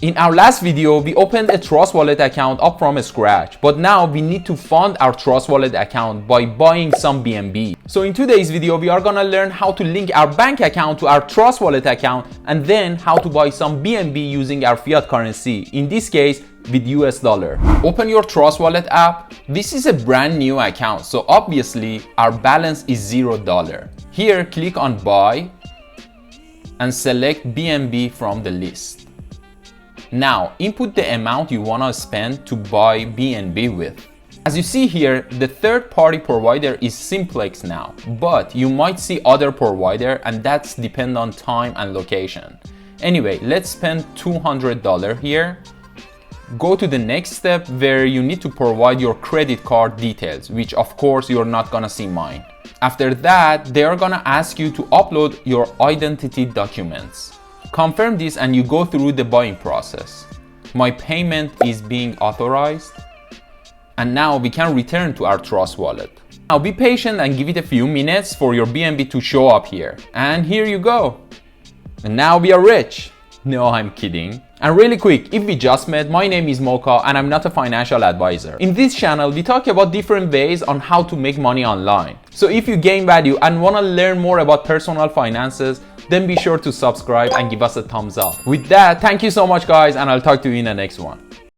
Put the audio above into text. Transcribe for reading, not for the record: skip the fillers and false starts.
In our last video, we opened a Trust Wallet account up from scratch, but now we need to fund our Trust Wallet account by buying some BNB. So in today's video, we are gonna learn how to link our bank account to our Trust Wallet account and then how to buy some BNB using our fiat currency, in this case with US dollar. Open your Trust Wallet app. This is a brand new account, so obviously our balance is $0. Here, click on buy and select BNB from the list. Now, input the amount you want to spend to buy BNB with. As you see here, the third-party provider is Simplex now, but you might see other provider and that's depend on time and location. Anyway, let's spend $200 here. Go to the next step where you need to provide your credit card details, which of course you're not gonna see mine. After that, they are gonna ask you to upload your identity documents. Confirm this and you go through the buying process. My payment is being authorized. And now we can return to our Trust Wallet. Now be patient and give it a few minutes for your BNB to show up here. And here you go. And now we are rich. No, I'm kidding. And really quick, if we just met, my name is Mocha and I'm not a financial advisor. In this channel, we talk about different ways on how to make money online. So if you gain value and want to learn more about personal finances, then be sure to subscribe and give us a thumbs up. With that, thank you so much guys, and I'll talk to you in the next one.